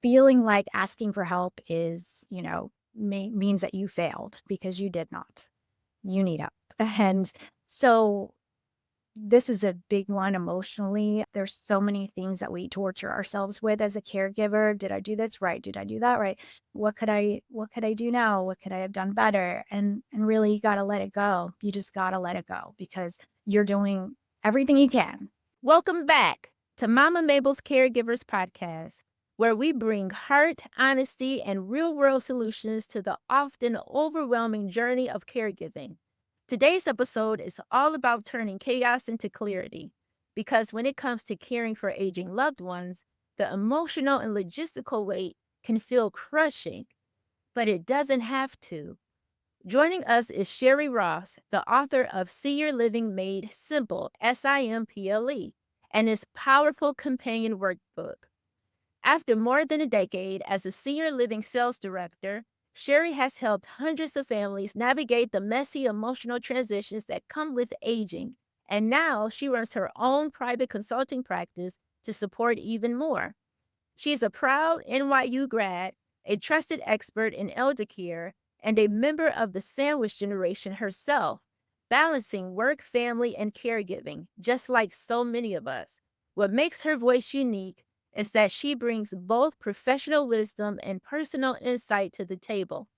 feeling like asking for help is, means that you failed because you did not. You need help. And so this is a big one emotionally. There's so many things that we torture ourselves with as a caregiver. Did I do this right? Did I do that right? What could I do now? What could I have done better? And really you got to let it go. You just got to let it go because you're doing everything you can. Welcome back to Mama Mabel's Caregivers podcast, where we bring heart, honesty, and real world solutions to the often overwhelming journey of caregiving. Today's episode is all about turning chaos into clarity, because when it comes to caring for aging loved ones, the emotional and logistical weight can feel crushing, but it doesn't have to. Joining us is Shari Ross, the author of Senior Living Made Simple, S.I.M.P.L.E, and its powerful companion workbook. After more than a decade as a senior living sales director, Shari has helped hundreds of families navigate the messy emotional transitions that come with aging, and now she runs her own private consulting practice to support even more. She's a proud NYU grad, a trusted expert in elder care, and a member of the sandwich generation herself, balancing work, family, and caregiving, just like so many of us. What makes her voice unique is that she brings both professional wisdom and personal insight to the table.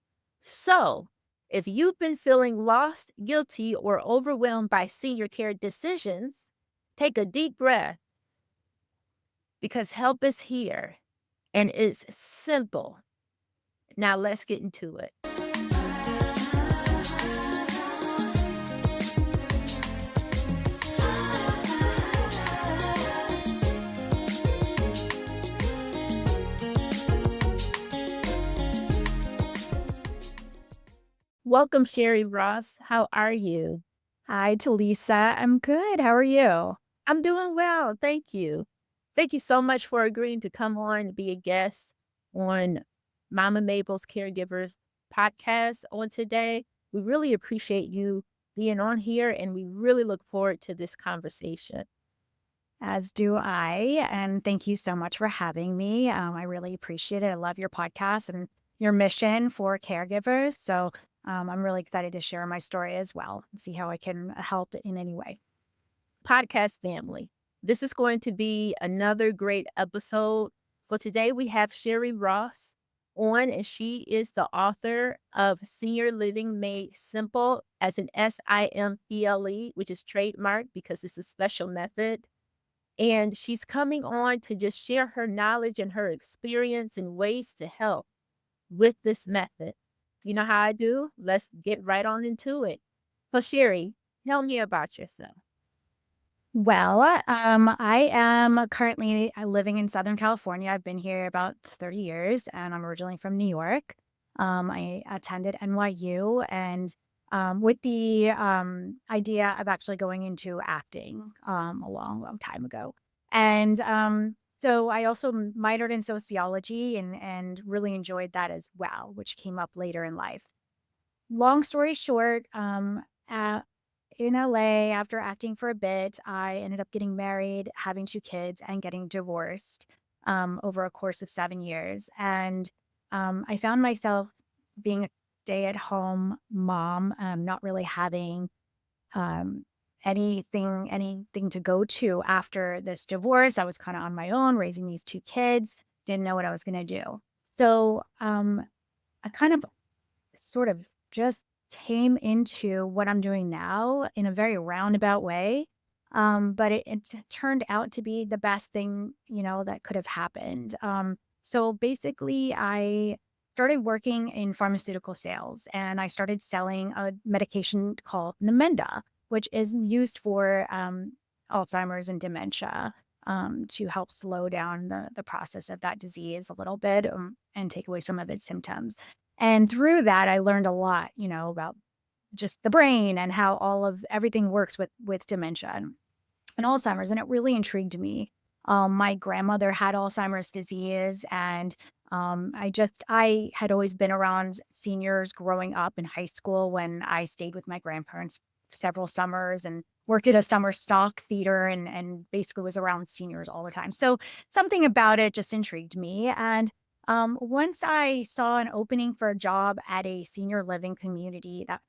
So, if you've been feeling lost, guilty, or overwhelmed by senior care decisions, take a deep breath because help is here and it's simple. Now let's get into it. Welcome, Shari Ross. How are you? Hi, Talisa. I'm good. How are you? I'm doing well. Thank you. Thank you so much for agreeing to come on and be a guest on Mama Mabel's Caregivers podcast on today. We really appreciate you being on here and we really look forward to this conversation. As do I. And thank you so much for having me. I really appreciate it. I love your podcast and your mission for caregivers. So I'm really excited to share my story as well and see how I can help in any way. Podcast family. This is going to be another great episode. So today we have Shari Ross on, and she is the author of Senior Living Made Simple as an S.I.M.P.L.E, which is trademarked because it's a special method. And she's coming on to just share her knowledge and her experience and ways to help with this method. You know how I do? Let's get right on into it. So, Shari, tell me about yourself. Well, I am currently living in Southern California. I've been here about 30 years and I'm originally from New York. I attended NYU and with the idea of actually going into acting a long, long time ago. And so I also minored in sociology and really enjoyed that as well, which came up later in life. Long story short, in LA, after acting for a bit, I ended up getting married, having 2 kids, and getting divorced, over a course of 7 years, and, I found myself being a stay-at-home mom, not really having, um, anything to go to after this divorce. I was kinda on my own raising these 2 kids, didn't know what I was gonna do. So, I kind of sort of just came into what I'm doing now in a very roundabout way. But it turned out to be the best thing, that could have happened. So basically, I started working in pharmaceutical sales and I started selling a medication called Namenda, which is used for Alzheimer's and dementia. To help slow down the process of that disease a little bit and take away some of its symptoms. And through that, I learned a lot, about just the brain and how all of everything works with dementia and Alzheimer's, and it really intrigued me. My grandmother had Alzheimer's disease, and I had always been around seniors growing up in high school when I stayed with my grandparents several summers and worked at a summer stock theater and basically was around seniors all the time. So something about it just intrigued me, and Once I saw an opening for a job at a senior living community that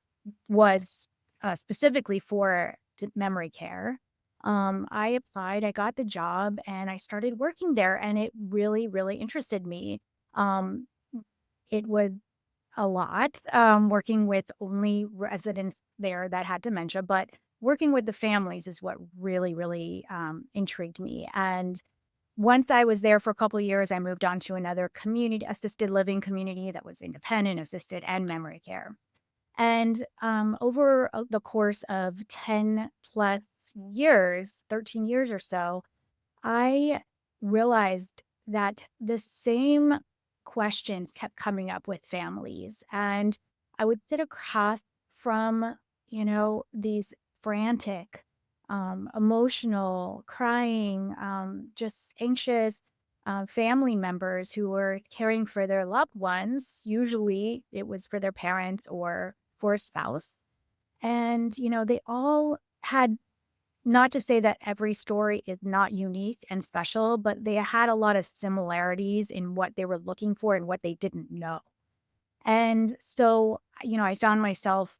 was specifically for memory care. I applied, I got the job, and I started working there, and it really, really interested me. Um, it was a lot working with only residents there that had dementia, but working with the families is what really, really intrigued me. And once I was there for a couple of years, I moved on to another community, assisted living community that was independent, assisted, and memory care. And, over, the course of 10 plus years, 13 years or so, I realized that the same questions kept coming up with families, and I would sit across from, these frantic, emotional, crying, just anxious, family members who were caring for their loved ones. Usually, it was for their parents or for a spouse, and, they all had, not to say that every story is not unique and special, but they had a lot of similarities in what they were looking for and what they didn't know. And so, I found myself,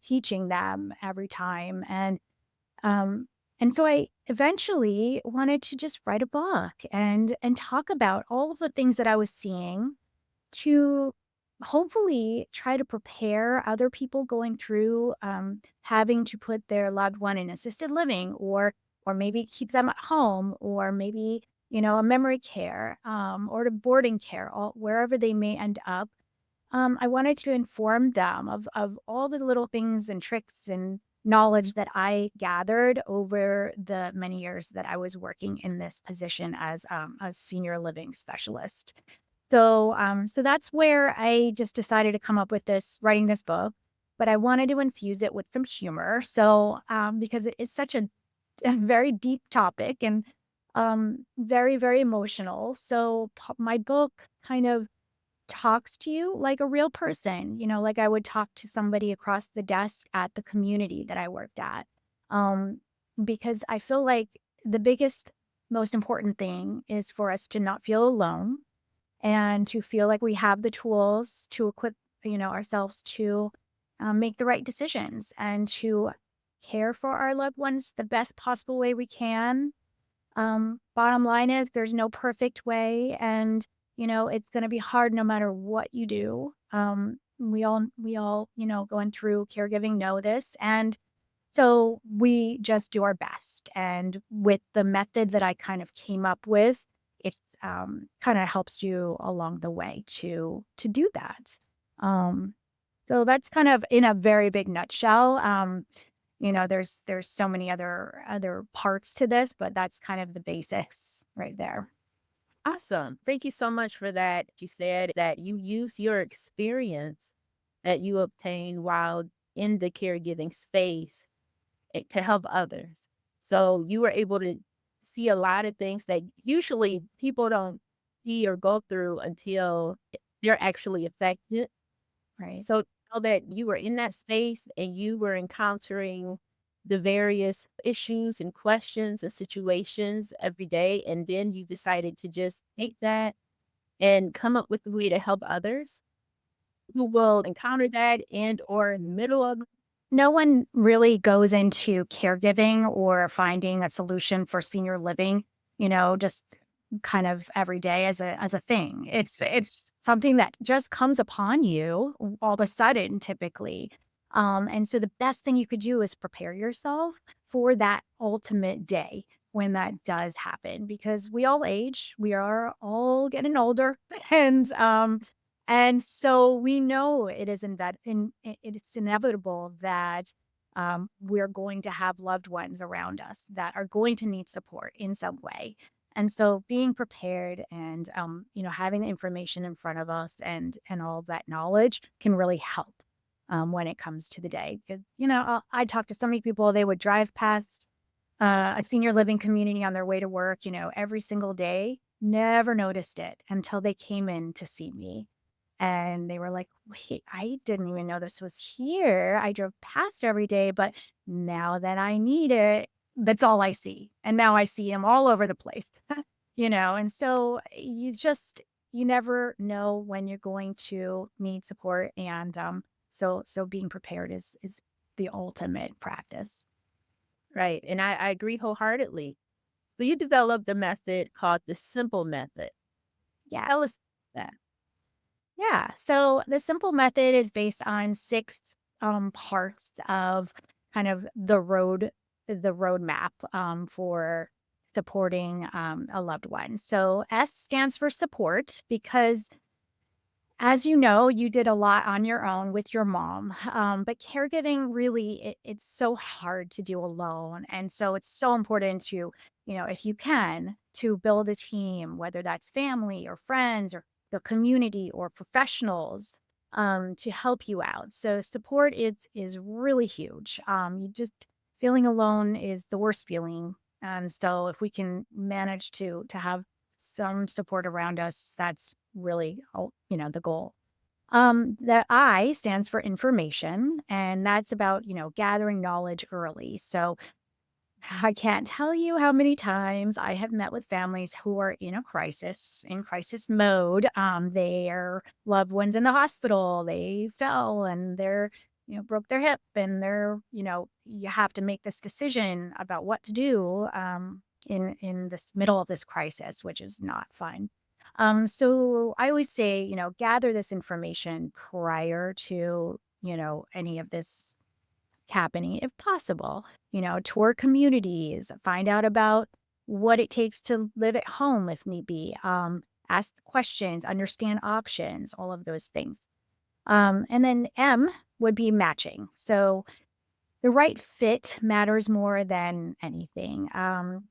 teaching them every time. Um, and so I eventually wanted to just write a book and talk about all of the things that I was seeing to hopefully try to prepare other people going through having to put their loved one in assisted living, or maybe keep them at home, or maybe a memory care, or to boarding care, wherever they may end up. I wanted to inform them of all the little things and tricks and knowledge that I gathered over the many years that I was working in this position as a senior living specialist. So that's where I just decided to come up with writing this book, but I wanted to infuse it with some humor. Because it is such a very deep topic and very, very emotional. So my book kind of talks to you like a real person, like I would talk to somebody across the desk at the community that I worked at. Um, because I feel like the biggest, most important thing is for us to not feel alone and to feel like we have the tools to equip, ourselves to make the right decisions and to care for our loved ones the best possible way we can. Bottom line is there's no perfect way, and it's going to be hard no matter what you do. We all, going through caregiving know this, and so we just do our best. And with the method that I kind of came up with, it's kind of helps you along the way to do that. Um, so that's kind of in a very big nutshell. There's so many other parts to this, but that's kind of the basics right there. Awesome. Thank you so much for that. You said that you use your experience that you obtained while in the caregiving space to help others. So you were able to see a lot of things that usually people don't see or go through until they're actually affected. Right. So know that you were in that space and you were encountering the various issues and questions and situations every day, and then you decided to just take that and come up with a way to help others who will encounter that and or in the middle of. No one really goes into caregiving or finding a solution for senior living, just kind of every day as a thing. It's something that just comes upon you all of a sudden, typically. And so the best thing you could do is prepare yourself for that ultimate day when that does happen, because we all age, we are all getting older, and so we know it is it's inevitable that we're going to have loved ones around us that are going to need support in some way. And so being prepared and having the information in front of us and all of that knowledge can really help when it comes to the day. Because I talked to so many people, they would drive past a senior living community on their way to work, every single day, never noticed it until they came in to see me. And they were like, wait, I didn't even know this was here. I drove past every day, but now that I need it, that's all I see. And now I see them all over the place, and so you just, you never know when you're going to need support, and so being prepared is the ultimate practice. Right. And I agree wholeheartedly. So you developed a method called the simple method. Yeah. Tell us that. Yeah. So the simple method is based on six parts of kind of the roadmap for supporting a loved one. So S stands for support because, as you know, you did a lot on your own with your mom, but caregiving really, it's so hard to do alone. And so it's so important to, if you can, to build a team, whether that's family or friends or the community or professionals, to help you out. So support is really huge. You just feeling alone is the worst feeling. And so if we can manage to have some support around us, that's really, the goal. The I stands for information, and that's about, gathering knowledge early. So I can't tell you how many times I have met with families who are in crisis mode. Their loved ones in the hospital, they fell and broke their hip, and you have to make this decision about what to do in this middle of this crisis, which is not fun. So I always say, gather this information prior to, any of this happening if possible. Tour communities, find out about what it takes to live at home if need be, ask questions, understand options, all of those things. And then M would be matching. So the right fit matters more than anything,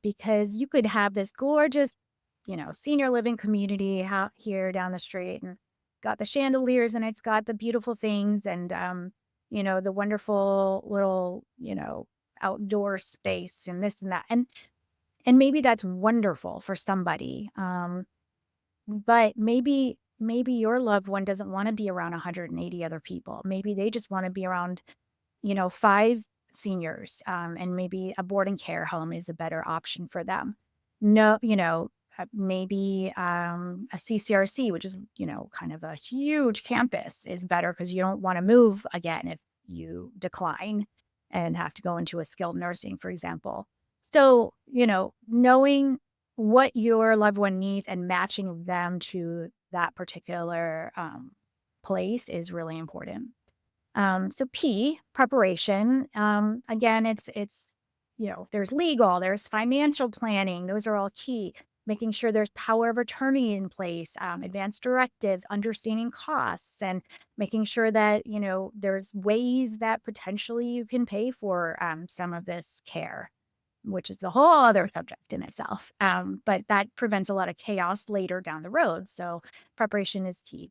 because you could have this gorgeous, senior living community out here down the street and got the chandeliers and it's got the beautiful things and, the wonderful little, outdoor space and this and that. And maybe that's wonderful for somebody. But maybe your loved one doesn't want to be around 180 other people. Maybe they just want to be around 5 seniors, and maybe a boarding care home is a better option for them. No, maybe, a CCRC, which is, kind of a huge campus is better because you don't wanna move again if you decline and have to go into a skilled nursing, for example. So, knowing what your loved one needs and matching them to that particular, place is really important. So P, preparation. Again, it's there's legal, there's financial planning. Those are all key. Making sure there's power of attorney in place, advanced directives, understanding costs, and making sure that there's ways that potentially you can pay for some of this care, which is the whole other subject in itself. But that prevents a lot of chaos later down the road. So preparation is key.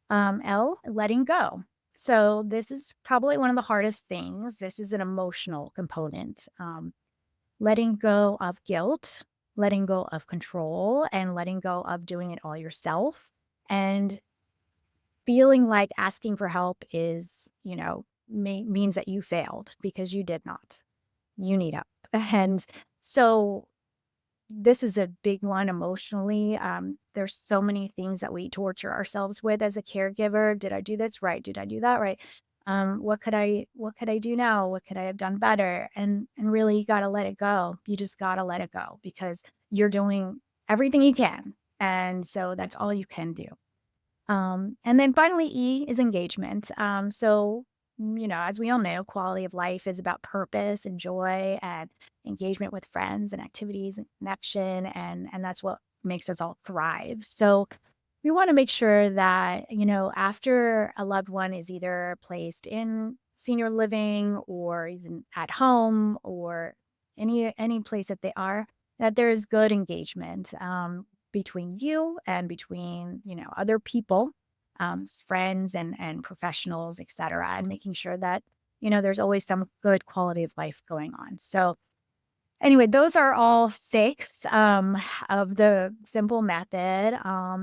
L, letting go. So this is probably one of the hardest things. This is an emotional component. Letting go of guilt, letting go of control, and letting go of doing it all yourself. And feeling like asking for help is, means that you failed because you did not. You need help. And so this is a big one emotionally. There's so many things that we torture ourselves with as a caregiver. Did I do this right? Did I do that right? What could I do now? What could I have done better? And really you gotta let it go. You just gotta let it go because you're doing everything you can. And so that's all you can do. And then finally, E is engagement. As we all know, quality of life is about purpose and joy and engagement with friends and activities and connection. And that's what makes us all thrive. So we want to make sure that, after a loved one is either placed in senior living or even at home or any place that they are, that there is good engagement between you and between, other people, friends and professionals, et cetera, and making sure that, there's always some good quality of life going on. So anyway, those are all 6, of the simple method,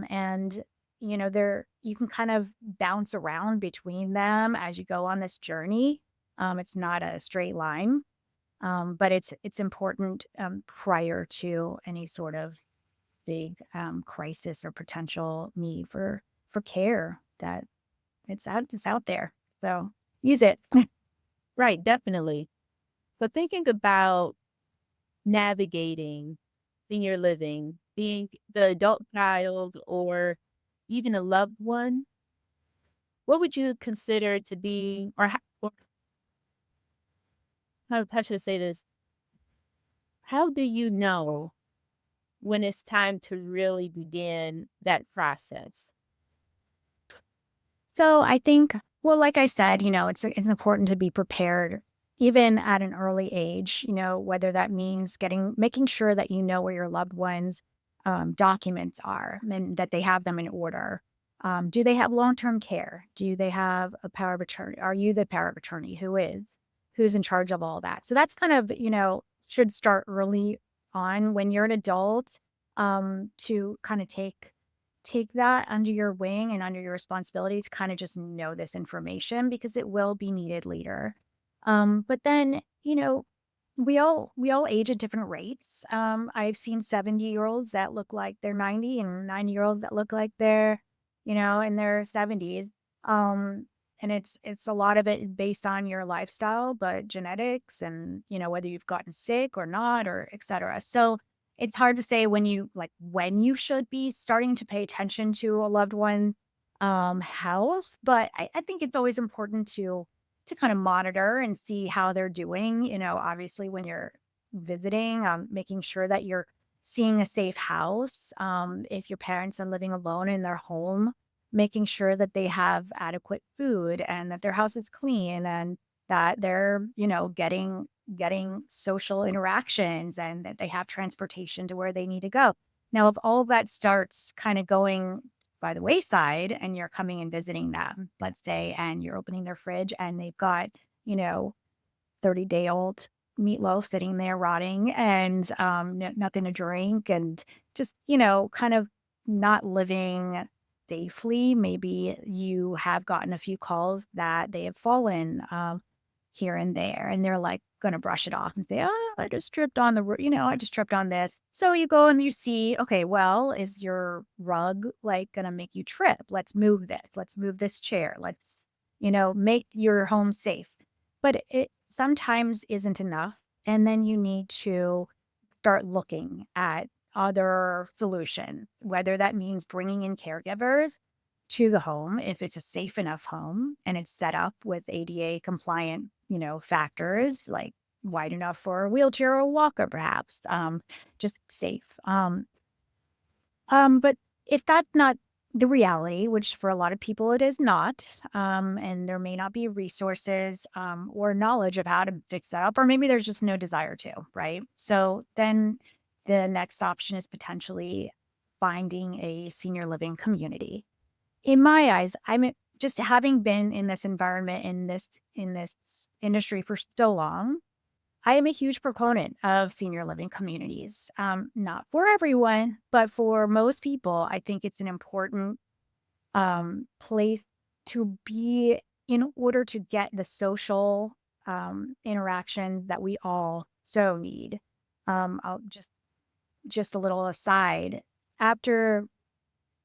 and, there you can kind of bounce around between them as you go on this journey. It's not a straight line, but it's important, prior to any sort of, big crisis or potential need for care that it's out there. So use it. Right, definitely. So thinking about navigating senior living, being the adult child or even a loved one, what would you consider to be, or how should I say this? How do you know when it's time to really begin that process? So I think, well, like I said, it's important to be prepared even at an early age, whether that means making sure that you know where your loved ones' documents are and that they have them in order. Do they have long-term care? Do they have a power of attorney? Are you the power of attorney? Who's in charge of all that? So that's kind of, should start early on when you're an adult, to kind of take that under your wing and under your responsibility to kind of just know this information because it will be needed later. But then, we all age at different rates. I've seen 70-year-olds that look like they're 90 and 90-year-olds that look like they're, in their 70s. And it's a lot of it based on your lifestyle, but genetics and, whether you've gotten sick or not or et cetera. So it's hard to say when you should be starting to pay attention to a loved one health, but I think it's always important to kind of monitor and see how they're doing, obviously when you're visiting, making sure that you're seeing a safe house. If your parents are living alone in their home, making sure that they have adequate food and that their house is clean and that they're, getting social interactions and that they have transportation to where they need to go. Now, if all of that starts kind of going by the wayside and you're coming and visiting them, let's say, and you're opening their fridge and they've got, 30-day-old meatloaf sitting there rotting and nothing to drink and just, kind of not living safely. Maybe you have gotten a few calls that they have fallen here and there and they're like going to brush it off and say, oh, I just tripped on I just tripped on this. So you go and you see, okay, well, is your rug like going to make you trip? Let's move this. Let's move this chair. Let's, make your home safe. But it sometimes isn't enough. And then you need to start looking at other solutions, whether that means bringing in caregivers to the home if it's a safe enough home and it's set up with ADA compliant, factors like wide enough for a wheelchair or a walker, perhaps, just safe. But if that's not the reality, which for a lot of people it is not, and there may not be resources or knowledge of how to fix that up, or maybe there's just no desire to, right? So then the next option is potentially finding a senior living community. In my eyes, just having been in this environment in this industry for so long, I am a huge proponent of senior living communities. Not for everyone, but for most people, I think it's an important place to be in order to get the social interaction that we all so need. I'll just a little aside. After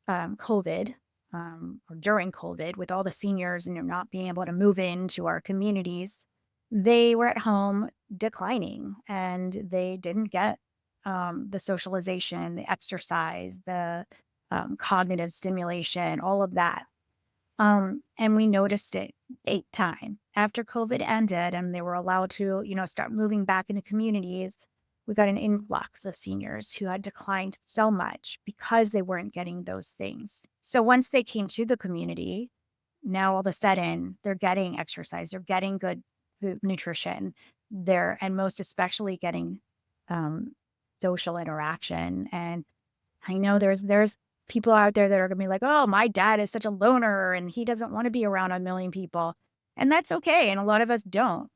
COVID, or during COVID, with all the seniors and not being able to move into our communities, they were at home declining and they didn't get the socialization, the exercise, the cognitive stimulation, all of that. And we noticed it big time after COVID ended and they were allowed to, start moving back into communities. We got an influx of seniors who had declined so much because they weren't getting those things. So once they came to the community, now all of a sudden they're getting exercise, they're getting good food, nutrition, and most especially getting um, social interaction. And I know there's people out there that are gonna be like, "Oh, my dad is such a loner and he doesn't wanna be around a million people." And that's okay, and a lot of us don't.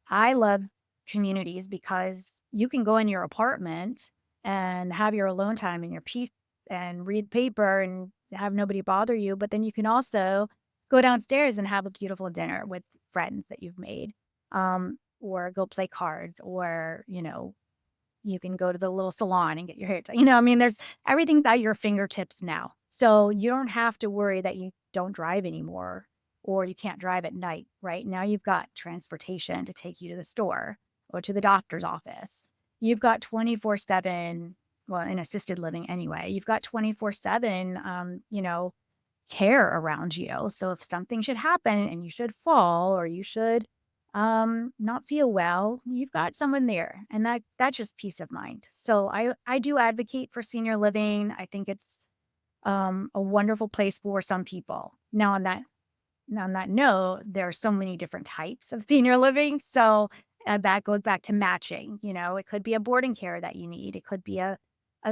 I love communities because you can go in your apartment and have your alone time and your peace and read paper and have nobody bother you, but then you can also go downstairs and have a beautiful dinner with friends that you've made, or go play cards or, You can go to the little salon and get your hair done. I mean, there's everything's at your fingertips now. So you don't have to worry that you don't drive anymore or you can't drive at night, right? Now you've got transportation to take you to the store or to the doctor's office. You've got 24/7, well, in assisted living anyway, you've got 24/7, care around you. So if something should happen and you should fall or you should not feel well, you've got someone there and that's just peace of mind. So I do advocate for senior living. I think it's a wonderful place for some people. Now on that note, there are so many different types of senior living, so, that goes back to matching, it could be a boarding care that you need, it could be a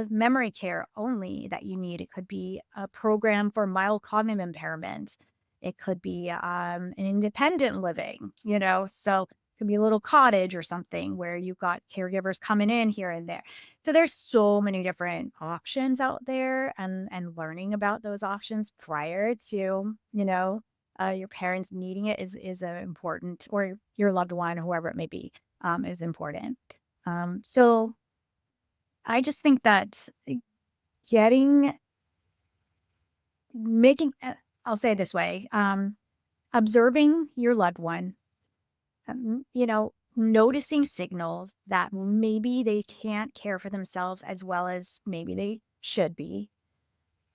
memory care only that you need, it could be a program for mild cognitive impairment, it could be, an independent living, so it could be a little cottage or something where you've got caregivers coming in here and there. So there's so many different options out there and learning about those options prior to, your parents needing it is important, or your loved one, whoever it may be, is important. So I just think that getting making I'll say it this way, observing your loved one, noticing signals that maybe they can't care for themselves as well as maybe they should be.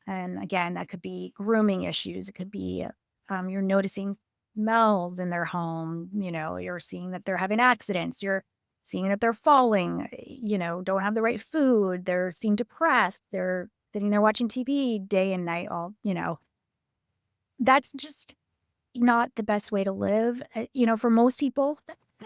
And again, that could be grooming issues. It could be you're noticing smells in their home. You're seeing that they're having accidents. You're seeing that they're falling. Don't have the right food. They're seem depressed. They're sitting there watching TV day and night. That's just not the best way to live, for most people,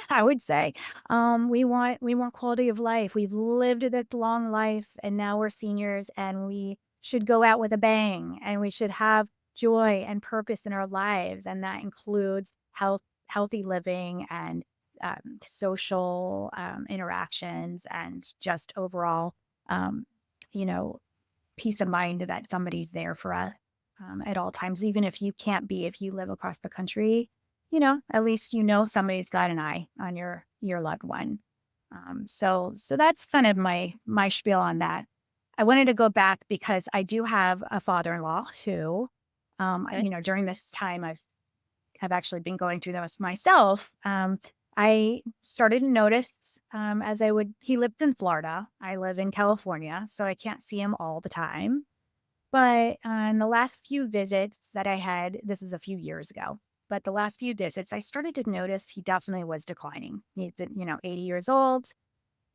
I would say. We want quality of life. We've lived this long life, and now we're seniors, and we should go out with a bang, and we should have joy and purpose in our lives, and that includes healthy living and, social, interactions and just overall, um, you know, peace of mind that somebody's there for us, at all times, even if you can't be, if you live across the country, at least somebody's got an eye on your loved one. So that's kind of my spiel on that. I wanted to go back because I do have a father-in-law too. Okay. During this time, I've actually been going through those myself. I started to notice as I would. He lived in Florida. I live in California, so I can't see him all the time. But on the last few visits that I had, this is a few years ago, but the last few visits, I started to notice he definitely was declining. He's, 80 years old.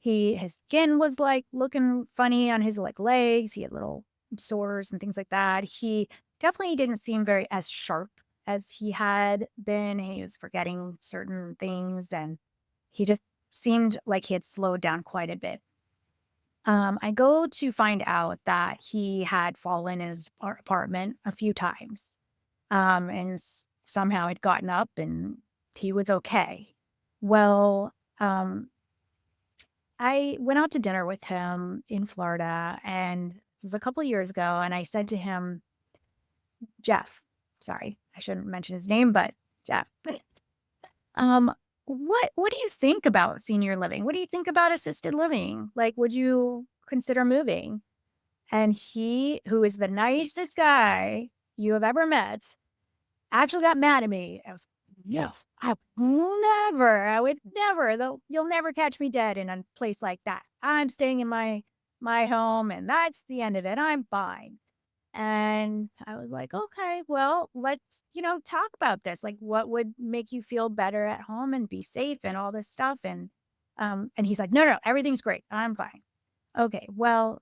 His skin was like looking funny on his like legs. He had little sores and things like that. He definitely didn't seem very as sharp as he had been. He was forgetting certain things and he just seemed like he had slowed down quite a bit. I go to find out that he had fallen in his apartment a few times, and somehow had gotten up and he was okay. Well, I went out to dinner with him in Florida, and it was a couple years ago. And I said to him, Jeff, sorry, I shouldn't mention his name, but Jeff, um, what do you think about senior living? What do you think about assisted living? Like, would you consider moving? And he, who is the nicest guy you have ever met, actually got mad at me. I was, no, I would never, though, you'll never catch me dead in a place like that. I'm staying in my home, and that's the end of it. I'm fine. And I was like, okay, well, let's, talk about this. Like, what would make you feel better at home and be safe and all this stuff? And he's like, no, no, everything's great. I'm fine. Okay, well,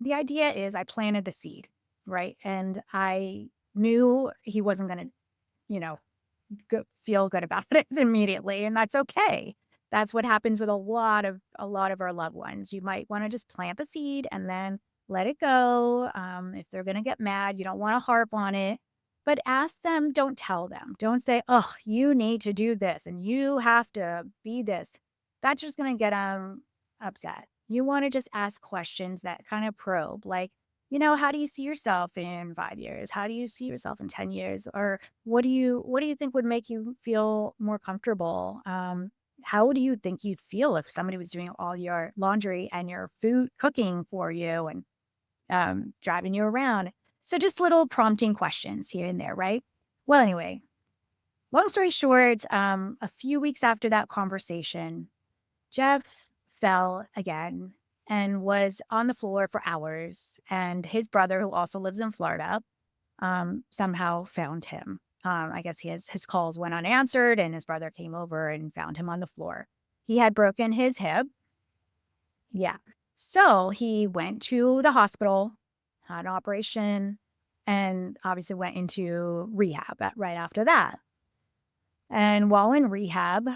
the idea is I planted the seed, right? And I knew he wasn't going to, you know, feel good about it immediately, and that's okay. That's what happens with a lot of our loved ones. You might want to just plant the seed and then let it go. If they're going to get mad, you don't want to harp on it, but ask them. Don't tell them. Don't say, "Oh, you need to do this and you have to be this." That's just going to get them upset. You want to just ask questions that kind of probe, like, how do you see yourself in 5 years? How do you see yourself in 10 years? Or what do you think would make you feel more comfortable? how do you think you'd feel if somebody was doing all your laundry and your food cooking for you and driving you around? So just little prompting questions here and there, right? Well, anyway, long story short, a few weeks after that conversation, Jeff fell again and was on the floor for hours. And his brother, who also lives in Florida, somehow found him. I guess his calls went unanswered, and his brother came over and found him on the floor. He had broken his hip. Yeah. So he went to the hospital, had an operation, and obviously went into rehab right after that. And while in rehab,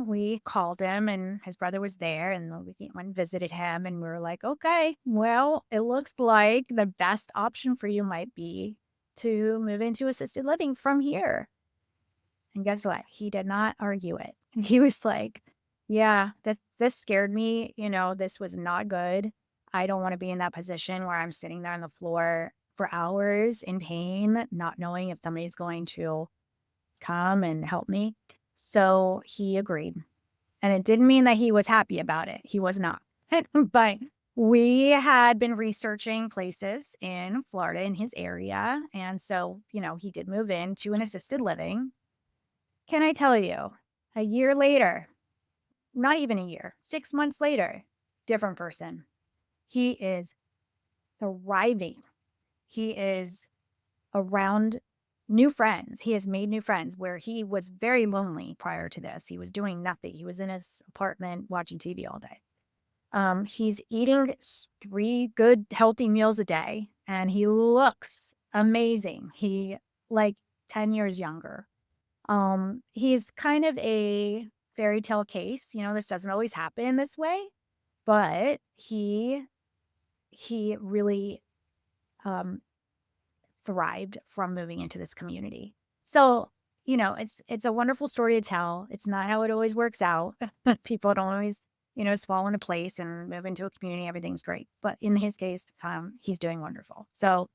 we called him and his brother was there and we went and visited him. And we were like, okay, well, it looks like the best option for you might be to move into assisted living from here. And guess what? He did not argue it. He was like, yeah, this scared me. This was not good. I don't want to be in that position where I'm sitting there on the floor for hours in pain, not knowing if somebody's going to come and help me. So he agreed. And it didn't mean that he was happy about it. He was not. But we had been researching places in Florida in his area. And so, he did move into an assisted living. Can I tell you, a year later, not even a year, 6 months later, different person. He is thriving. He is around new friends. He has made new friends where he was very lonely prior to this. He was doing nothing. He was in his apartment watching TV all day. He's eating 3 good healthy meals a day and he looks amazing. He like 10 years younger. He's kind of a fairy tale case. This doesn't always happen this way, but he really um thrived from moving into this community. So, it's a wonderful story to tell. It's not how it always works out. People don't always, just fall into place and move into a community. Everything's great. But in his case, he's doing wonderful. So,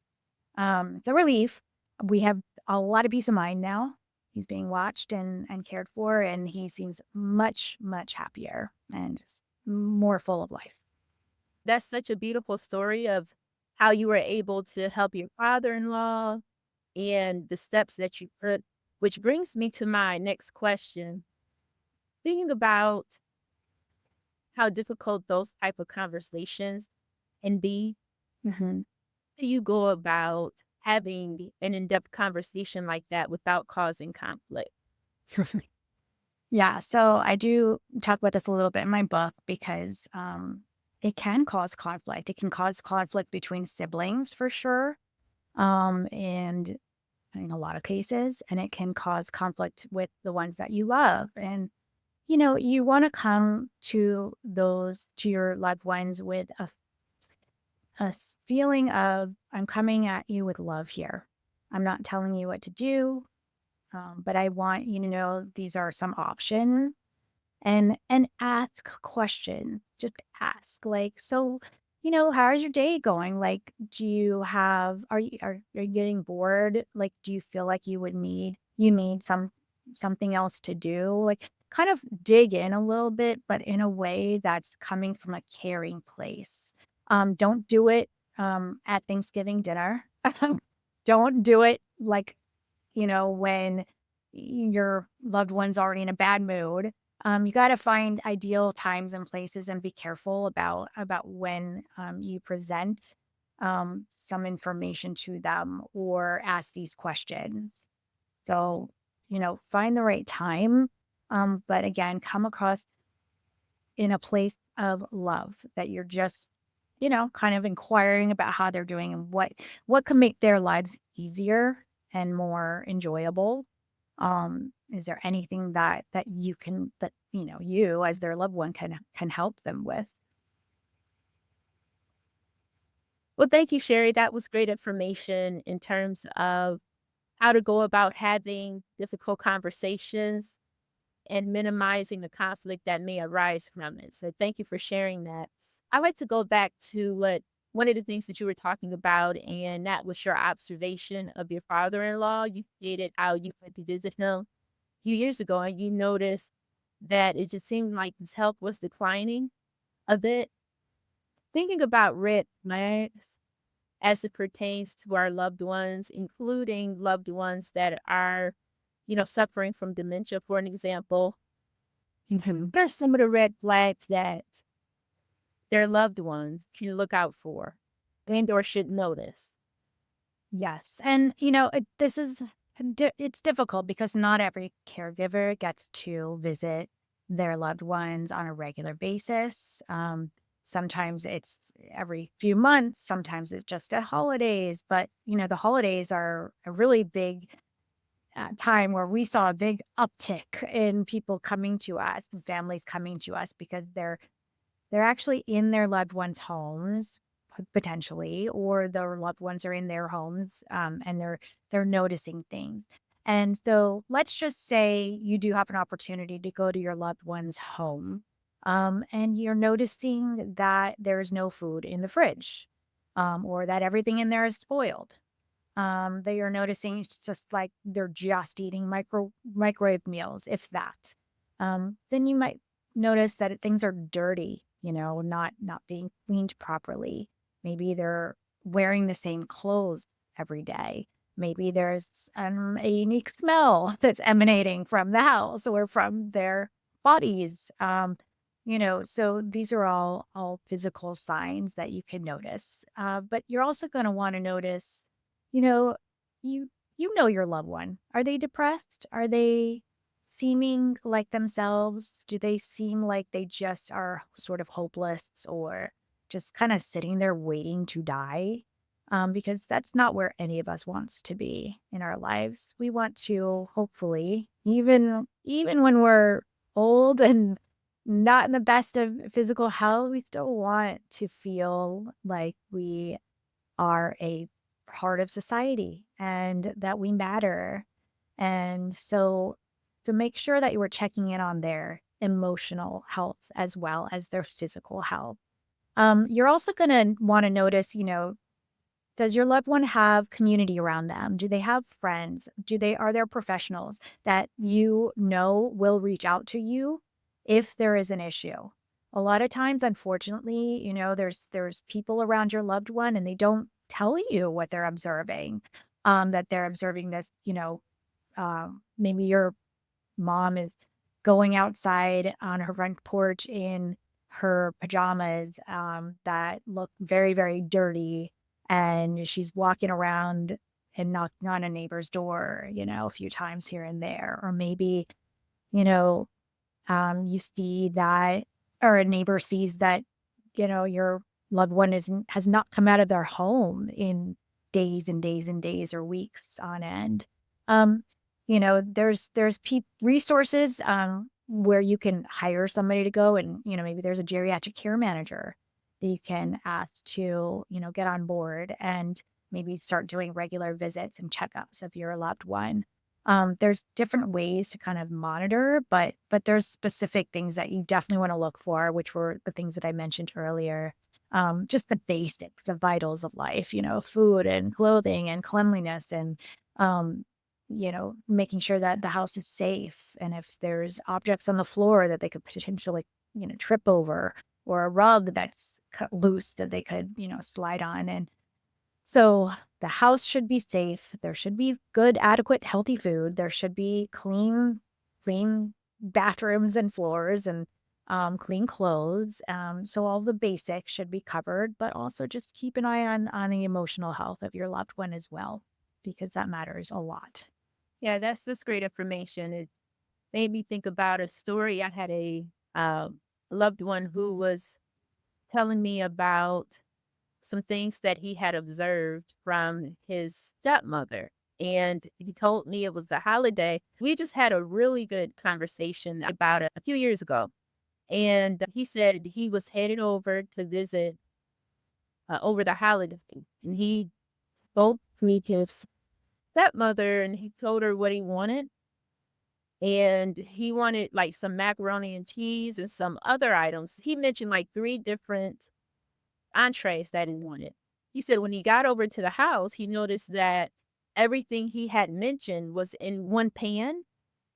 it's a relief. We have a lot of peace of mind now. He's being watched and cared for, and he seems much, much happier and just more full of life. That's such a beautiful story of how you were able to help your father-in-law and the steps that you put, which brings me to my next question. Thinking about how difficult those type of conversations can be, Mhm. how do you go about having an in-depth conversation like that without causing conflict? Yeah, so I do talk about this a little bit in my book because it can cause conflict. It can cause conflict between siblings for sure, and in a lot of cases, and it can cause conflict with the ones that you love. And you want to come to your loved ones with a feeling of I'm coming at you with love here. I'm not telling you what to do, but I want you to know these are some options and ask question. Just ask like, so, how's your day going? Like, do you have are you getting bored? Like, do you feel like you need something else to do? Like kind of dig in a little bit, but in a way that's coming from a caring place. Don't do it at Thanksgiving dinner. Don't do it like, when your loved one's already in a bad mood. You got to find ideal times and places and be careful about when you present some information to them or ask these questions. So, find the right time, but again, come across in a place of love that you're just, kind of inquiring about how they're doing and what could make their lives easier and more enjoyable. Is there anything that you can that you as their loved one can help them with? Well, thank you, Sherry. That was great information in terms of how to go about having difficult conversations and minimizing the conflict that may arise from it. So thank you for sharing that. I'd like to go back to what one of the things that you were talking about, and that was your observation of your father-in-law. You stated how you went to visit him a few years ago and you noticed that it just seemed like his health was declining a bit. Thinking about red flags as it pertains to our loved ones, including loved ones that are, suffering from dementia, for an example. What are some of the red flags that their loved ones can look out for and or should notice? Yes, and, this is it's difficult because not every caregiver gets to visit their loved ones on a regular basis. Sometimes it's every few months, sometimes it's just at holidays, but, the holidays are a really big, time where we saw a big uptick in people coming to us, and families coming to us because they're actually in their loved ones' homes, potentially, or their loved ones are in their homes, and they're noticing things. And so, let's just say you do have an opportunity to go to your loved one's home, and you're noticing that there's no food in the fridge, or that everything in there is spoiled. That you're noticing it's just like they're just eating microwave meals, if that. Then you might notice that things are dirty, not being cleaned properly. Maybe they're wearing the same clothes every day. Maybe there's a unique smell that's emanating from the house or from their bodies. So these are all physical signs that you can notice. But you're also going to want to notice, you know, you you know your loved one. Are they depressed? Are they seeming like themselves? Do they seem like they just are sort of hopeless or just kind of sitting there waiting to die? Because that's not where any of us wants to be in our lives. We want to hopefully, even when we're old and not in the best of physical health, we still want to feel like we are a part of society and that we matter. And so to make sure that you were checking in on their emotional health as well as their physical health. You're also going to want to notice, does your loved one have community around them? Do they have friends? Are there professionals that will reach out to you if there is an issue? A lot of times, unfortunately, there's people around your loved one and they don't tell you what they're observing. That they're observing this, maybe your mom is going outside on her front porch in her pajamas, that look very, very dirty, and she's walking around and knocking on a neighbor's door, a few times here and there. Or maybe, you know, you see that, or a neighbor sees that, your loved one has not come out of their home in days and days and days or weeks on end. Um, there's resources, where you can hire somebody to go, and, maybe there's a geriatric care manager that you can ask to, get on board and maybe start doing regular visits and checkups of your loved one. There's different ways to kind of monitor, but there's specific things that you definitely want to look for, which were the things that I mentioned earlier. Just the basics, the vitals of life, food and clothing and cleanliness and making sure that the house is safe. And if there's objects on the floor that they could potentially, trip over, or a rug that's cut loose that they could, slide on. And so the house should be safe. There should be good, adequate, healthy food. There should be clean bathrooms and floors and clean clothes. So all the basics should be covered, but also just keep an eye on the emotional health of your loved one as well, because that matters a lot. Yeah, that's great information. It made me think about a story. I had a loved one who was telling me about some things that he had observed from his stepmother. And he told me it was the holiday. We just had a really good conversation about it a few years ago. And he said he was headed over to visit over the holiday. And he spoke to his stepmother and he told her what he wanted. And he wanted like some macaroni and cheese and some other items. He mentioned like three different entrees that he wanted. He said when he got over to the house, he noticed that everything he had mentioned was in one pan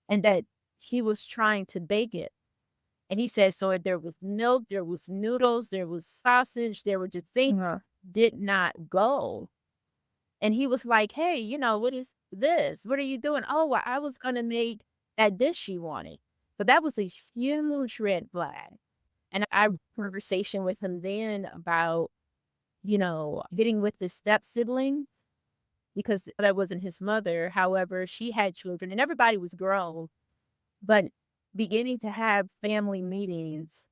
and that he was trying to bake it. And he said, so there was milk, there was noodles, there was sausage, there were just things Yeah. did not go. And he was like, "Hey, what is this? What are you doing?" "Oh, well, I was gonna make that dish she wanted." So that was a huge red flag. And I had a conversation with him then about, getting with the step sibling because that wasn't his mother. However, she had children and everybody was grown, but beginning to have family meetings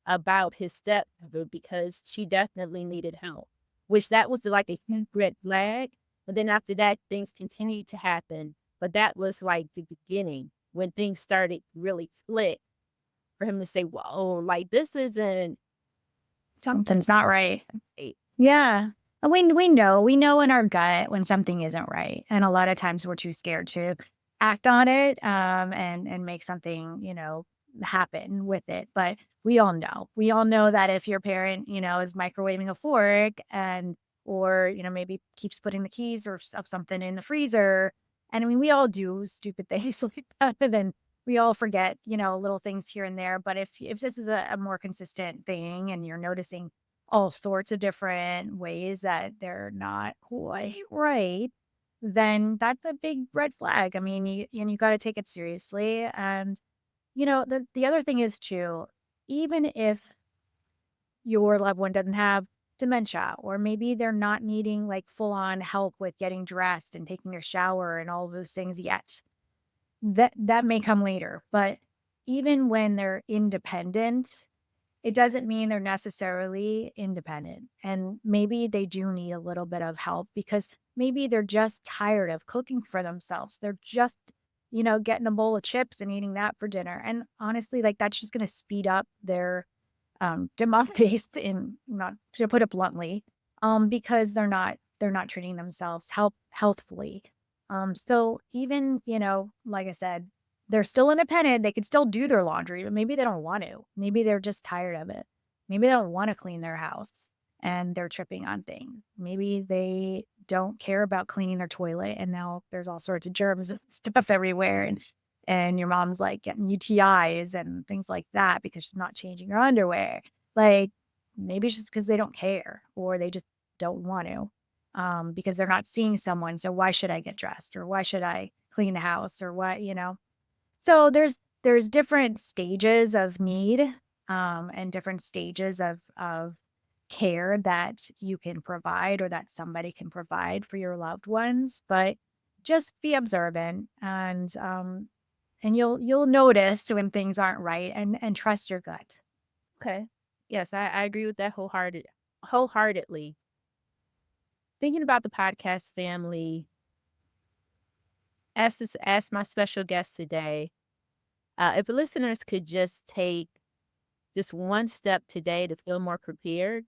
about his stepmother because she definitely needed help, which that was like a huge red flag. But then after that, things continued to happen. But that was like the beginning when things started really click for him to say, whoa, like this isn't Something's not right. right. Yeah. And we know in our gut when something isn't right, and a lot of times we're too scared to act on it, and make something, happen with it, but we all know. We all know that if your parent, is microwaving a fork or, maybe keeps putting the keys or of something in the freezer, and I mean, we all do stupid things like that, and then we all forget, little things here and there, but if this is a more consistent thing and you're noticing all sorts of different ways that they're not quite right, then that's a big red flag. I mean, you got to take it seriously. And the other thing is too, even if your loved one doesn't have dementia, or maybe they're not needing like full on help with getting dressed and taking a shower and all of those things yet, that may come later. But even when they're independent, it doesn't mean they're necessarily independent, and maybe they do need a little bit of help because maybe they're just tired of cooking for themselves. They're just, getting a bowl of chips and eating that for dinner, and honestly, like, that's just gonna speed up their demise in not to put it bluntly, because they're not treating themselves healthfully. So even, like I said, they're still independent. They could still do their laundry, but maybe they don't want to. Maybe they're just tired of it. Maybe they don't want to clean their house and they're tripping on things. Maybe they don't care about cleaning their toilet and now there's all sorts of germs and stuff everywhere and your mom's, like, getting UTIs and things like that because she's not changing her underwear. Like, maybe it's just because they don't care or they just don't want to, because they're not seeing someone, so why should I get dressed or why should I clean the house or what, So there's different stages of need, and different stages of care that you can provide or that somebody can provide for your loved ones, but just be observant and you'll notice when things aren't right and trust your gut. Okay. Yes, I agree with that wholeheartedly. Thinking about the podcast family, ask my special guest today, if the listeners could just take just one step today to feel more prepared,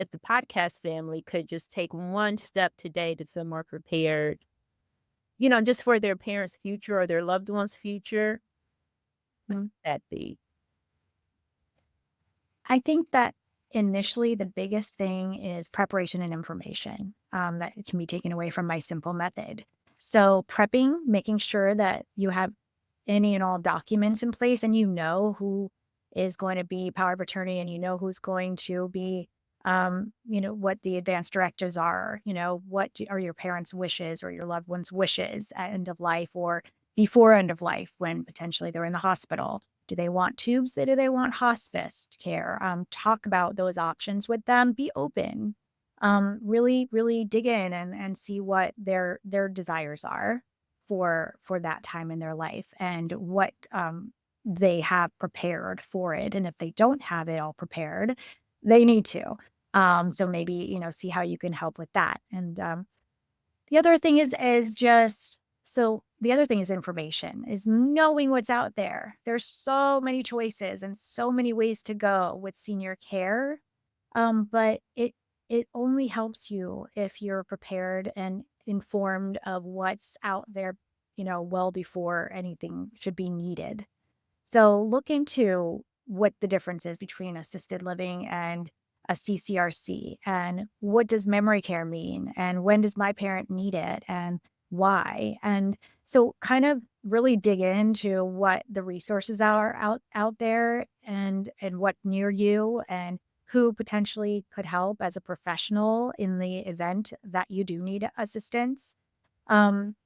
if the podcast family could just take one step today to feel more prepared, just for their parents' future or their loved ones' future, Mm. that be? I think that initially the biggest thing is preparation and information, that can be taken away from my simple method. So prepping, making sure that you have any and all documents in place and you know who is going to be power of attorney and you know who's going to be, what the advanced directives are, are your parents' wishes or your loved one's wishes at end of life or before end of life when potentially they're in the hospital. Do they want tubes? Do they want hospice care? Talk about those options with them. Be open. Really, really dig in and see what their desires are for that time in their life and what they have prepared for it. And if they don't have it all prepared, they need to. So maybe see how you can help with that. And the other thing is just so the other thing is information, is knowing what's out there. There's so many choices and so many ways to go with senior care, but it only helps you if you're prepared and informed of what's out there, well before anything should be needed. So look into what the difference is between assisted living and a CCRC and what does memory care mean and when does my parent need it and why. And so kind of really dig into what the resources are out there and what near you and who potentially could help as a professional in the event that you do need assistance. Um,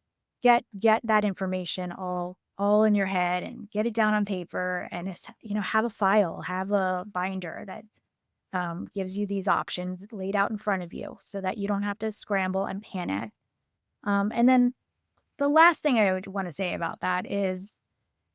get that information all in your head and get it down on paper and have a file, have a binder that gives you these options laid out in front of you so that you don't have to scramble and panic. And then the last thing I would want to say about that is,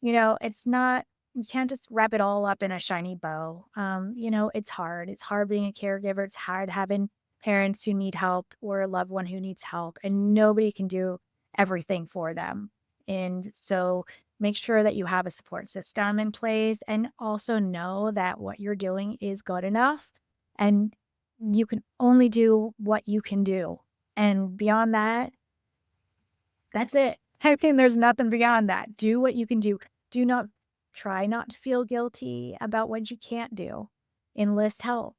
it's not, you can't just wrap it all up in a shiny bow. It's hard. It's hard being a caregiver. It's hard having parents who need help or a loved one who needs help, and nobody can do everything for them. And so make sure that you have a support system in place and also know that what you're doing is good enough and you can only do what you can do. And beyond that, that's it. I think there's nothing beyond that. Do what you can do. Do not try not to feel guilty about what you can't do. Enlist help,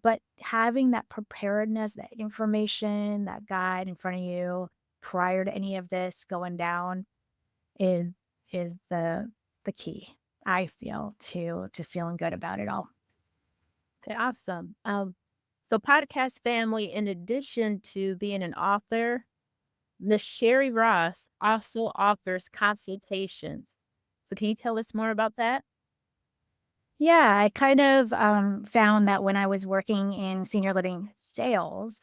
but having that preparedness, that information, that guide in front of you prior to any of this going down is is the key, I feel, to feeling good about it all. Okay, awesome. So podcast family, in addition to being an author, Miss Shari Ross also offers consultations. So can you tell us more about that? Yeah, I kind of found that when I was working in senior living sales,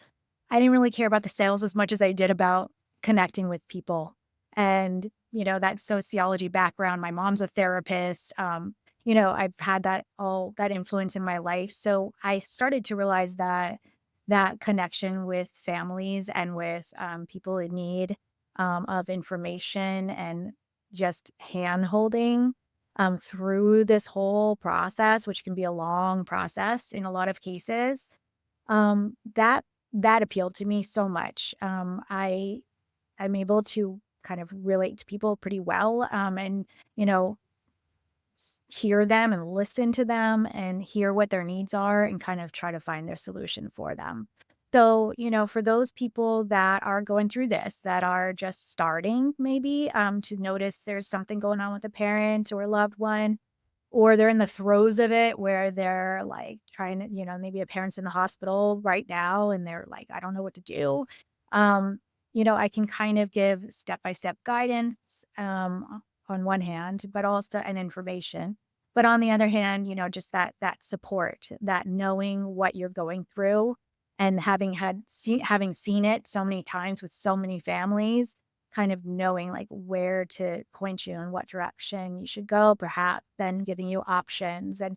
I didn't really care about the sales as much as I did about connecting with people. And, that sociology background, my mom's a therapist. I've had that influence in my life. So I started to realize that that connection with families and with people in need of information and just hand holding through this whole process, which can be a long process in a lot of cases, that appealed to me so much. I'm able to kind of relate to people pretty well, and you know hear them and listen to them and hear what their needs are and kind of try to find their solution for them. So, for those people that are going through this, that are just starting maybe to notice there's something going on with a parent or a loved one, or they're in the throes of it where they're, like, trying to maybe a parent's in the hospital right now and they're like, "I don't know what to do." Um, I can kind of give step-by-step guidance, on one hand, but also and information. But on the other hand, just that support, that knowing what you're going through and having seen it so many times with so many families, kind of knowing, like, where to point you and what direction you should go, perhaps then giving you options and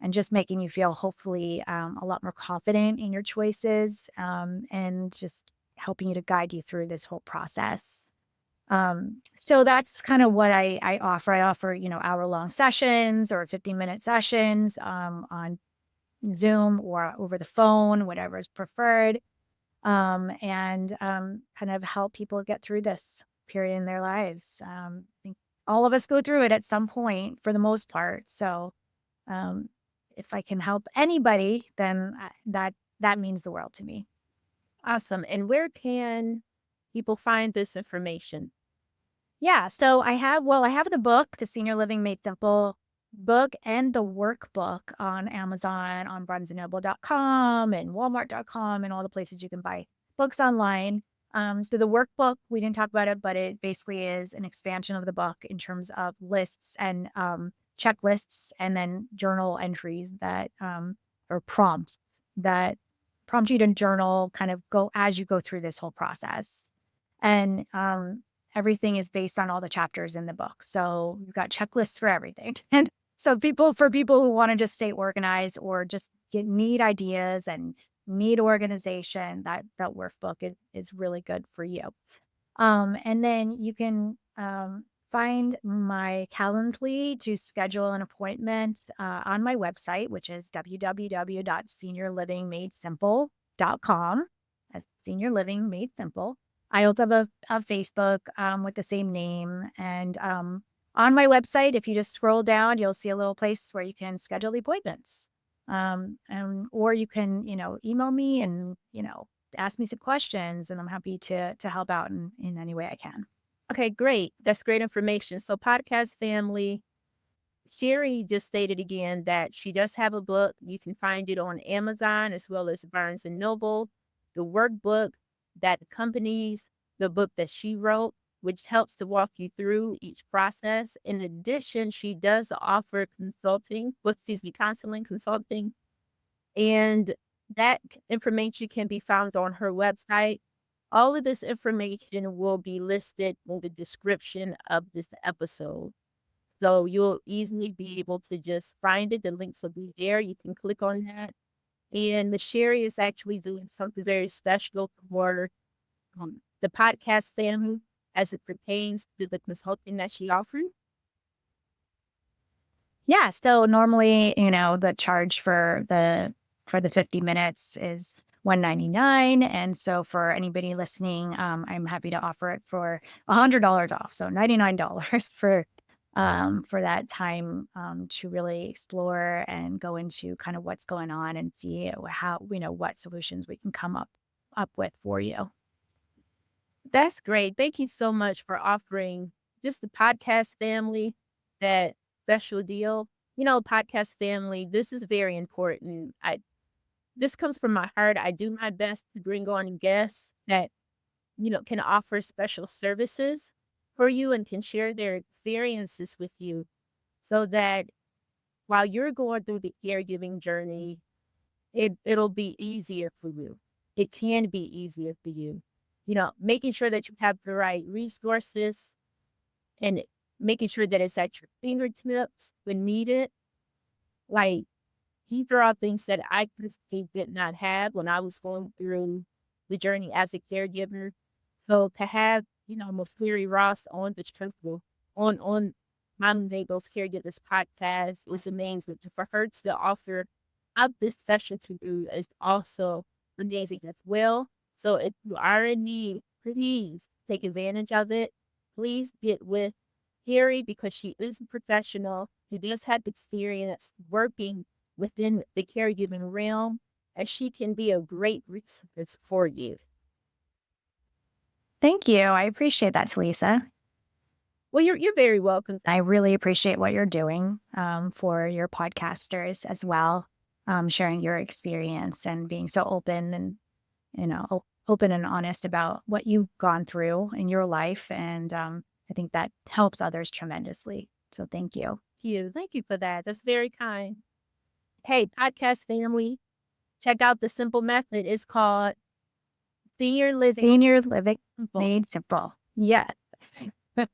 just making you feel hopefully, a lot more confident in your choices, and just helping you to guide you through this whole process. So that's kind of what I offer. I offer, hour-long sessions or 15-minute sessions, on Zoom or over the phone, whatever is preferred, and kind of help people get through this period in their lives. I think all of us go through it at some point for the most part. So um, if I can help anybody, then that means the world to me. Awesome. And where can people find this information? Yeah, so I have the book, The Senior Living Made Simple book, and the workbook on Amazon, on barnesandnoble.com and walmart.com and all the places you can buy books online. So the workbook, we didn't talk about it, but it basically is an expansion of the book in terms of lists and checklists and then journal entries that or prompts that prompt you to journal, kind of go as you go through this whole process. And everything is based on all the chapters in the book. So you've got checklists for everything. And so for people who want to just stay organized or just need ideas and need organization, that workbook is really good for you. And then you can find my Calendly to schedule an appointment on my website, which is www.seniorlivingmadesimple.com. That's Senior Living Made Simple. I also have a Facebook with the same name. And on my website, if you just scroll down, you'll see a little place where you can schedule the appointments. Or you can, email me and, ask me some questions, and I'm happy to help out in any way I can. Okay, great. That's great information. So, podcast family, Sherry just stated again that she does have a book. You can find it on Amazon as well as Barnes and Noble. The workbook that accompanies the book that she wrote, which helps to walk you through each process. In addition, she does offer counseling, consulting, and that information can be found on her website. All of this information will be listed in the description of this episode. So you'll easily be able to just find it. The links will be there. You can click on that. And Miss Sherry is actually doing something very special for the podcast family as it pertains to the consulting that she offers. Yeah, so normally, the charge for the 50 minutes is 199, and so for anybody listening, I'm happy to offer it for $100 off, so $99 for that time, to really explore and go into kind of what's going on and see how what solutions we can come up with for you. That's great. Thank you so much for offering just the podcast family that special deal. Podcast family, this is very important. This comes from my heart. I do my best to bring on guests that, can offer special services for you and can share their experiences with you so that while you're going through the caregiving journey, it'll be easier for you. It can be easier for you. Making sure that you have the right resources and making sure that it's at your fingertips when needed. Like, these are all things that I personally did not have when I was going through the journey as a caregiver. So to have, Ms. Shari Ross on the show, on Mom Nagle's Caregivers podcast was amazing. For her to offer up this session to you is also amazing as well. So if you are in need, please take advantage of it. Please get with Harry because she is a professional. She does have experience working within the caregiving realm, and she can be a great resource for you. Thank you. I appreciate that, Lisa. Well, you're very welcome. I really appreciate what you're doing, for your podcasters as well, sharing your experience and being so open and, open and honest about what you've gone through in your life. And I think that helps others tremendously. So thank you. Thank you for that. That's very kind. Hey, podcast family, check out the simple method. It's called Senior Living Senior living Simple. made simple. Yes.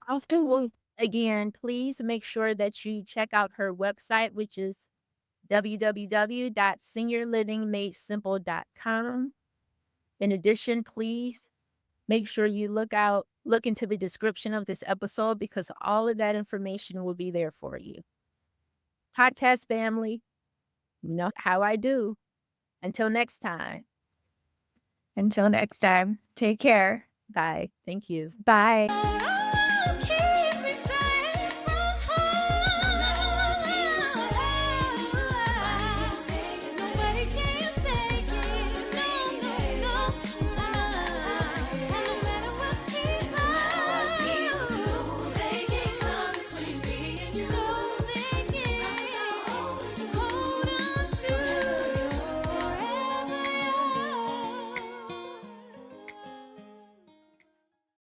Also, again, please make sure that you check out her website, which is www.seniorlivingmadesimple.com. In addition, please make sure you look into the description of this episode because all of that information will be there for you. Podcast family, you know how I do. Until next time. Until next time, take care. Bye. Thank you. Bye.